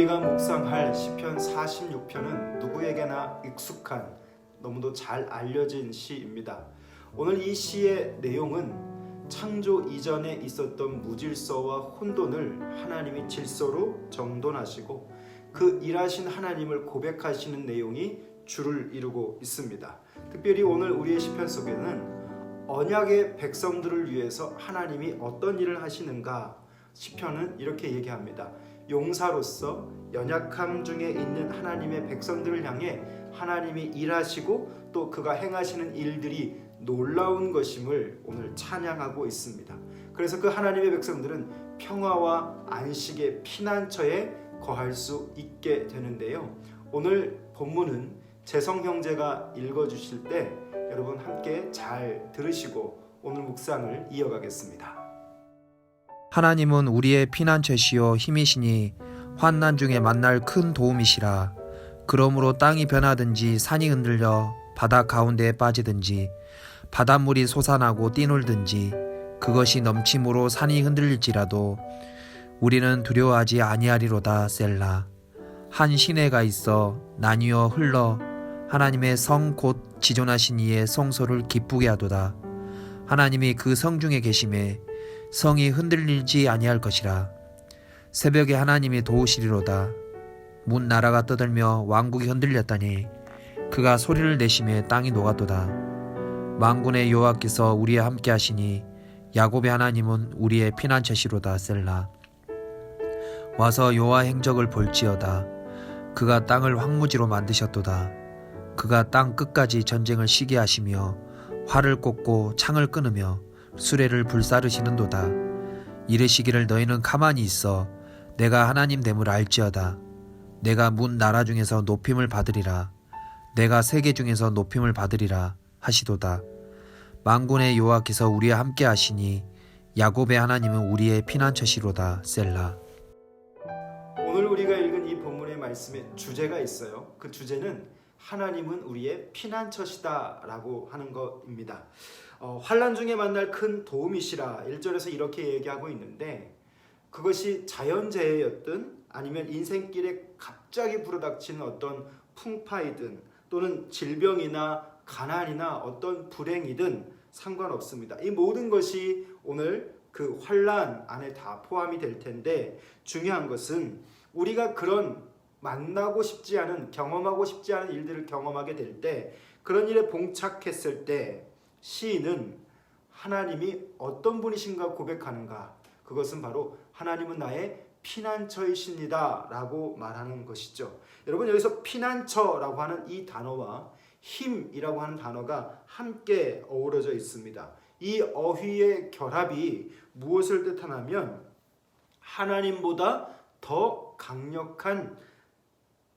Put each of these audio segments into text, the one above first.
우리가 묵상할 시편 46편은 누구에게나 익숙한, 너무도 잘 알려진 시입니다. 오늘 이 시의 내용은 창조 이전에 있었던 무질서와 혼돈을 하나님이 질서로 정돈하시고 그 일하신 하나님을 고백하시는 내용이 주를 이루고 있습니다. 특별히 오늘 우리의 시편 속에는 언약의 백성들을 위해서 하나님이 어떤 일을 하시는가, 시편은 이렇게 얘기합니다. 용사로서 연약함 중에 있는 하나님의 백성들을 향해 하나님이 일하시고 또 그가 행하시는 일들이 놀라운 것임을 오늘 찬양하고 있습니다. 그래서 그 하나님의 백성들은 평화와 안식의 피난처에 거할 수 있게 되는데요. 오늘 본문은 재성 형제가 읽어주실 때 여러분 함께 잘 들으시고 오늘 묵상을 이어가겠습니다. 하나님은 우리의 피난처시요 힘이시니 환난 중에 만날 큰 도움이시라. 그러므로 땅이 변하든지 산이 흔들려 바다 가운데에 빠지든지 바닷물이 솟아나고 뛰놀든지 그것이 넘침으로 산이 흔들릴지라도 우리는 두려워하지 아니하리로다. 셀라. 한 시내가 있어 나뉘어 흘러 하나님의 성 곧 지존하신 이의 성소를 기쁘게 하도다. 하나님이 그 성 중에 계심에 성이 흔들리지 아니할 것이라. 새벽에 하나님이 도우시리로다. 문 나라가 떠들며 왕국이 흔들렸다니 그가 소리를 내심에 땅이 녹았도다. 만군의 여호와께서 우리와 함께 하시니 야곱의 하나님은 우리의 피난처시로다. 셀라. 와서 여호와 행적을 볼지어다. 그가 땅을 황무지로 만드셨도다. 그가 땅 끝까지 전쟁을 시게 하시며 활을 꽂고 창을 끊으며 수레를 불사르시는도다. 이르시기를 너희는 가만히 있어 내가 하나님 됨을 알지어다. 내가 문 나라 중에서 높임을 받으리라. 내가 세계 중에서 높임을 받으리라 하시도다. 만군의 여호와께서 우리와 함께 하시니 야곱의 하나님은 우리의 피난처시로다. 셀라. 오늘 우리가 읽은 이 본문의 말씀에 주제가 있어요. 그 주제는 하나님은 우리의 피난처시다 라고 하는 것입니다. 환난 중에 만날 큰 도움이시라 1절에서 이렇게 얘기하고 있는데, 그것이 자연재해였든 아니면 인생길에 갑자기 불어닥치는 어떤 풍파이든 또는 질병이나 가난이나 어떤 불행이든 상관없습니다. 이 모든 것이 오늘 그 환난 안에 다 포함이 될 텐데, 중요한 것은 우리가 그런 만나고 싶지 않은, 경험하고 싶지 않은 일들을 경험하게 될 때, 그런 일에 봉착했을 때 시인은 하나님이 어떤 분이신가 고백하는가, 그것은 바로 하나님은 나의 피난처이십니다 라고 말하는 것이죠. 여러분, 여기서 피난처라고 하는 이 단어와 힘이라고 하는 단어가 함께 어우러져 있습니다. 이 어휘의 결합이 무엇을 뜻하냐면 하나님보다 더 강력한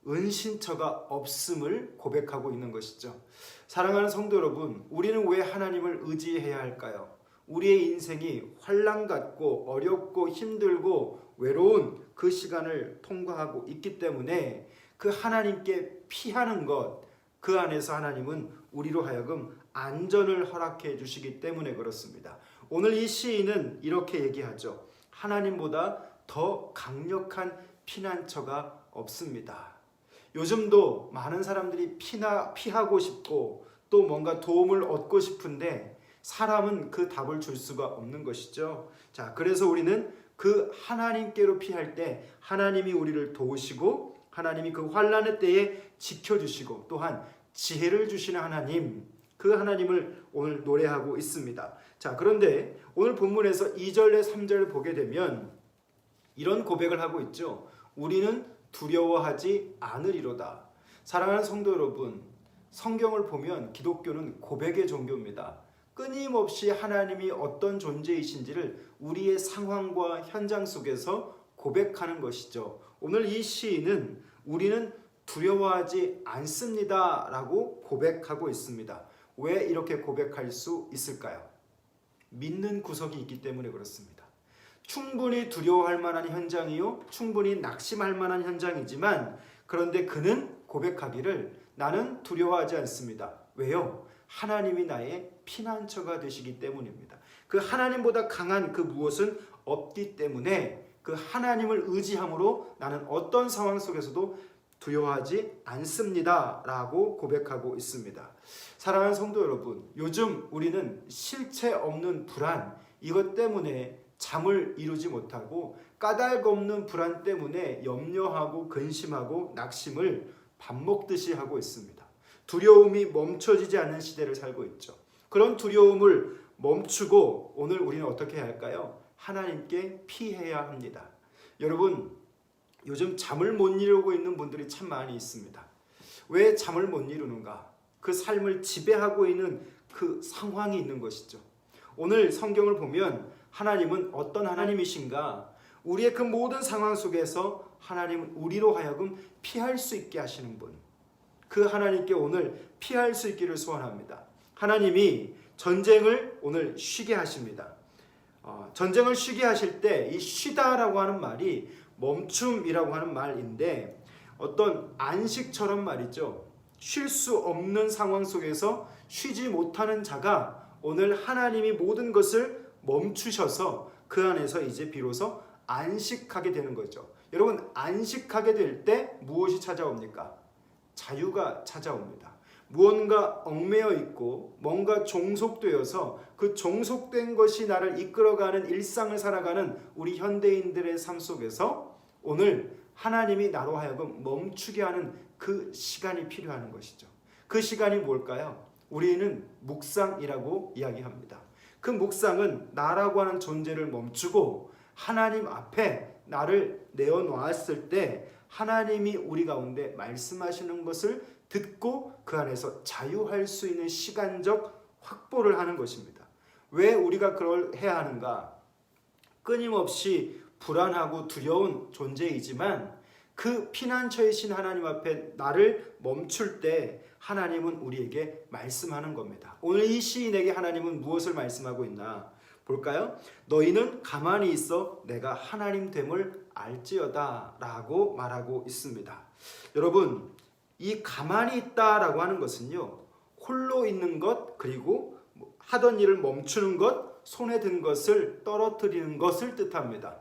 은신처가 없음을 고백하고 있는 것이죠. 사랑하는 성도 여러분, 우리는 왜 하나님을 의지해야 할까요? 우리의 인생이 환난 같고 어렵고 힘들고 외로운 그 시간을 통과하고 있기 때문에 그 하나님께 피하는 것, 그 안에서 하나님은 우리로 하여금 안전을 허락해 주시기 때문에 그렇습니다. 오늘 이 시인은 이렇게 얘기하죠. 하나님보다 더 강력한 피난처가 없습니다. 요즘도 많은 사람들이 피하고 싶고 또 뭔가 도움을 얻고 싶은데 사람은 그 답을 줄 수가 없는 것이죠. 자, 그래서 우리는 그 하나님께로 피할 때 하나님이 우리를 도우시고 하나님이 그 환난의 때에 지켜주시고 또한 지혜를 주시는 하나님, 그 하나님을 오늘 노래하고 있습니다. 자, 그런데 오늘 본문에서 2절에 3절을 보게 되면 이런 고백을 하고 있죠. 우리는 두려워하지 않으리로다. 사랑하는 성도 여러분, 성경을 보면 기독교는 고백의 종교입니다. 끊임없이 하나님이 어떤 존재이신지를 우리의 상황과 현장 속에서 고백하는 것이죠. 오늘 이 시인은 우리는 두려워하지 않습니다 라고 고백하고 있습니다. 왜 이렇게 고백할 수 있을까요? 믿는 구석이 있기 때문에 그렇습니다. 충분히 두려워할 만한 현장이요, 충분히 낙심할 만한 현장이지만, 그런데 그는 고백하기를 나는 두려워하지 않습니다. 왜요? 하나님이 나의 피난처가 되시기 때문입니다. 그 하나님보다 강한 그 무엇은 없기 때문에 그 하나님을 의지함으로 나는 어떤 상황 속에서도 두려워하지 않습니다 라고 고백하고 있습니다. 사랑하는 성도 여러분, 요즘 우리는 실체 없는 불안, 이것 때문에 잠을 이루지 못하고 까닭 없는 불안 때문에 염려하고 근심하고 낙심을 밥 먹듯이 하고 있습니다. 두려움이 멈춰지지 않는 시대를 살고 있죠. 그런 두려움을 멈추고 오늘 우리는 어떻게 해야 할까요? 하나님께 피해야 합니다. 여러분, 요즘 잠을 못 이루고 있는 분들이 참 많이 있습니다. 왜 잠을 못 이루는가? 그 삶을 지배하고 있는 그 상황이 있는 것이죠. 오늘 성경을 보면 하나님은 어떤 하나님이신가? 우리의 그 모든 상황 속에서 하나님은 우리로 하여금 피할 수 있게 하시는 분. 그 하나님께 오늘 피할 수 있기를 소원합니다. 하나님이 전쟁을 오늘 쉬게 하십니다. 전쟁을 쉬게 하실 때 이 쉬다라고 하는 말이 멈춤이라고 하는 말인데 어떤 안식처럼 말이죠. 쉴 수 없는 상황 속에서 쉬지 못하는 자가 오늘 하나님이 모든 것을 멈추셔서 그 안에서 이제 비로소 안식하게 되는 거죠. 여러분, 안식하게 될 때 무엇이 찾아옵니까? 자유가 찾아옵니다. 무언가 얽매여 있고 뭔가 종속되어서 그 종속된 것이 나를 이끌어가는 일상을 살아가는 우리 현대인들의 삶 속에서 오늘 하나님이 나로 하여금 멈추게 하는 그 시간이 필요한 것이죠. 그 시간이 뭘까요? 우리는 묵상이라고 이야기합니다. 그 묵상은 나라고 하는 존재를 멈추고 하나님 앞에 나를 내어놓았을 때 하나님이 우리 가운데 말씀하시는 것을 듣고 그 안에서 자유할 수 있는 시간적 확보를 하는 것입니다. 왜 우리가 그걸 해야 하는가? 끊임없이 불안하고 두려운 존재이지만 그 피난처이신 하나님 앞에 나를 멈출 때 하나님은 우리에게 말씀하는 겁니다. 오늘 이 시인에게 하나님은 무엇을 말씀하고 있나 볼까요? 너희는 가만히 있어 내가 하나님 됨을 알지어다 라고 말하고 있습니다. 여러분, 이 가만히 있다라고 하는 것은요, 홀로 있는 것, 그리고 하던 일을 멈추는 것, 손에 든 것을 떨어뜨리는 것을 뜻합니다.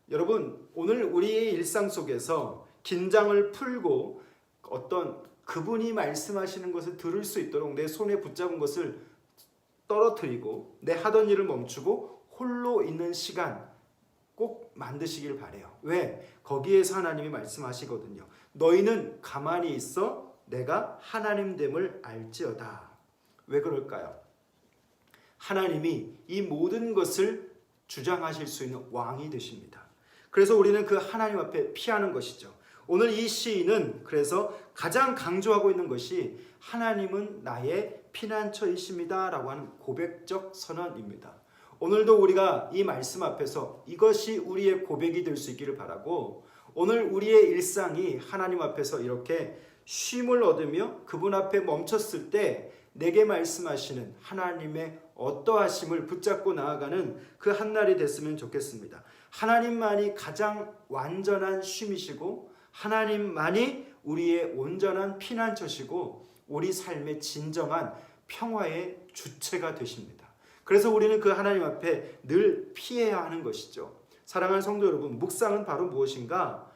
여러분, 오늘 우리의 일상 속에서 긴장을 풀고 어떤 그분이 말씀하시는 것을 들을 수 있도록 내 손에 붙잡은 것을 떨어뜨리고 내 하던 일을 멈추고 홀로 있는 시간 꼭 만드시길 바래요. 왜? 거기에서 하나님이 말씀하시거든요. 너희는 가만히 있어 내가 하나님 됨을 알지어다. 왜 그럴까요? 하나님이 이 모든 것을 주장하실 수 있는 왕이 되십니다. 그래서 우리는 그 하나님 앞에 피하는 것이죠. 오늘 이 시인은 그래서 가장 강조하고 있는 것이 하나님은 나의 피난처이십니다 라고 하는 고백적 선언입니다. 오늘도 우리가 이 말씀 앞에서 이것이 우리의 고백이 될 수 있기를 바라고, 오늘 우리의 일상이 하나님 앞에서 이렇게 쉼을 얻으며 그분 앞에 멈췄을 때 내게 말씀하시는 하나님의 어떠하심을 붙잡고 나아가는 그 한날이 됐으면 좋겠습니다. 하나님만이 가장 완전한 쉼이시고 하나님만이 우리의 온전한 피난처시고 우리 삶의 진정한 평화의 주체가 되십니다. 그래서 우리는 그 하나님 앞에 늘 피해야 하는 것이죠. 사랑하는 성도 여러분, 묵상은 바로 무엇인가?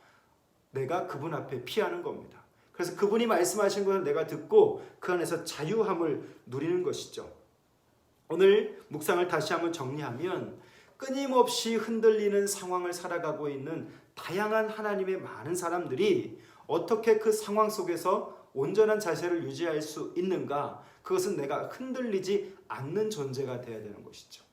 내가 그분 앞에 피하는 겁니다. 그래서 그분이 말씀하신 것을 내가 듣고 그 안에서 자유함을 누리는 것이죠. 오늘 묵상을 다시 한번 정리하면 끊임없이 흔들리는 상황을 살아가고 있는 다양한 하나님의 많은 사람들이 어떻게 그 상황 속에서 온전한 자세를 유지할 수 있는가? 그것은 내가 흔들리지 않는 존재가 되어야 되는 것이죠.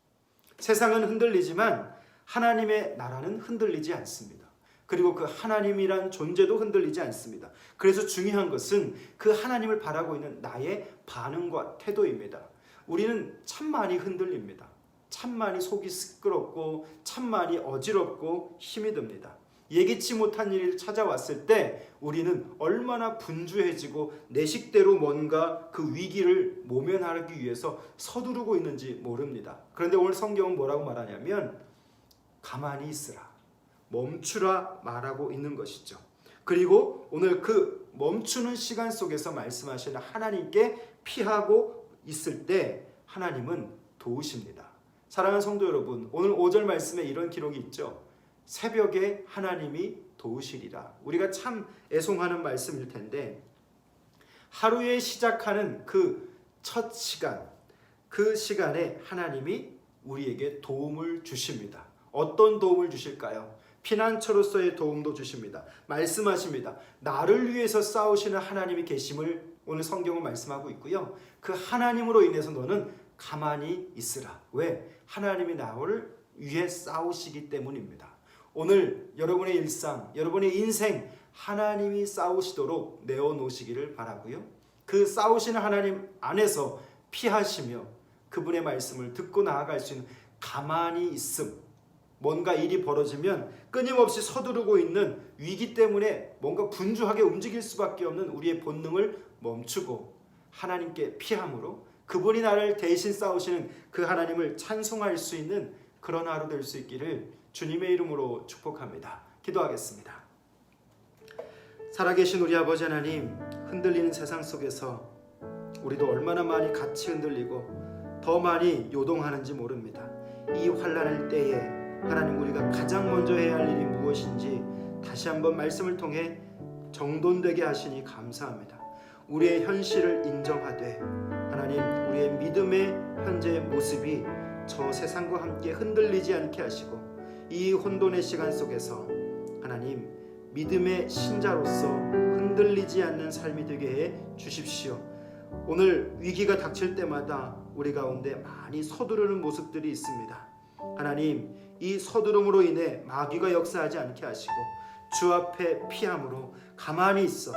세상은 흔들리지만 하나님의 나라는 흔들리지 않습니다. 그리고 그 하나님이란 존재도 흔들리지 않습니다. 그래서 중요한 것은 그 하나님을 바라고 있는 나의 반응과 태도입니다. 우리는 참 많이 흔들립니다. 참 많이 속이 시끄럽고 참 많이 어지럽고 힘이 듭니다. 예기치 못한 일이 찾아왔을 때 우리는 얼마나 분주해지고 내 식대로 뭔가 그 위기를 모면하기 위해서 서두르고 있는지 모릅니다. 그런데 오늘 성경은 뭐라고 말하냐면 가만히 있으라, 멈추라 말하고 있는 것이죠. 그리고 오늘 그 멈추는 시간 속에서 말씀하시는 하나님께 피하고 있을 때 하나님은 도우십니다. 사랑하는 성도 여러분, 오늘 5절 말씀에 이런 기록이 있죠. 새벽에 하나님이 도우시리라. 우리가 참 애송하는 말씀일 텐데, 하루에 시작하는 그 첫 시간, 그 시간에 하나님이 우리에게 도움을 주십니다. 어떤 도움을 주실까요? 피난처로서의 도움도 주십니다. 말씀하십니다. 나를 위해서 싸우시는 하나님이 계심을 오늘 성경은 말씀하고 있고요. 그 하나님으로 인해서 너는 가만히 있으라. 왜? 하나님이 나를 위해 싸우시기 때문입니다. 오늘 여러분의 일상, 여러분의 인생 하나님이 싸우시도록 내어놓으시기를 바라고요. 그 싸우시는 하나님 안에서 피하시며 그분의 말씀을 듣고 나아갈 수 있는 가만히 있음. 뭔가 일이 벌어지면 끊임없이 서두르고 있는 위기 때문에 뭔가 분주하게 움직일 수밖에 없는 우리의 본능을 멈추고 하나님께 피함으로 그분이 나를 대신 싸우시는 그 하나님을 찬송할 수 있는 그런 하루 될 수 있기를 주님의 이름으로 축복합니다. 기도하겠습니다. 살아계신 우리 아버지 하나님, 흔들리는 세상 속에서 우리도 얼마나 많이 같이 흔들리고 더 많이 요동하는지 모릅니다. 이 환난의 때에 하나님, 우리가 가장 먼저 해야 할 일이 무엇인지 다시 한번 말씀을 통해 정돈되게 하시니 감사합니다. 우리의 현실을 인정하되 하나님, 우리의 믿음의 현재의 모습이 저 세상과 함께 흔들리지 않게 하시고 이 혼돈의 시간 속에서 하나님, 믿음의 신자로서 흔들리지 않는 삶이 되게 해 주십시오. 오늘 위기가 닥칠 때마다 우리 가운데 많이 서두르는 모습들이 있습니다. 하나님, 이 서두름으로 인해 마귀가 역사하지 않게 하시고 주 앞에 피함으로 가만히 있어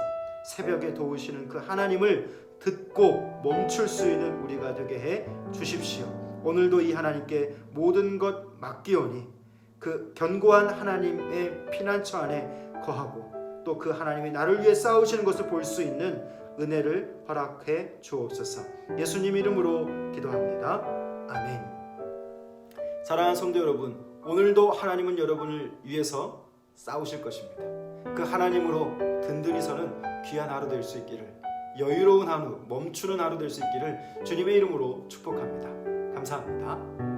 새벽에 도우시는 그 하나님을 듣고 멈출 수 있는 우리가 되게 해 주십시오. 오늘도 이 하나님께 모든 것 맡기오니 그 견고한 하나님의 피난처 안에 거하고 또 그 하나님이 나를 위해 싸우시는 것을 볼 수 있는 은혜를 허락해 주옵소서. 예수님 이름으로 기도합니다. 아멘. 사랑하는 성도 여러분, 오늘도 하나님은 여러분을 위해서 싸우실 것입니다. 그 하나님으로 든든히 서는 귀한 하루 될 수 있기를, 여유로운 하루, 멈추는 하루 될 수 있기를 주님의 이름으로 축복합니다. 감사합니다.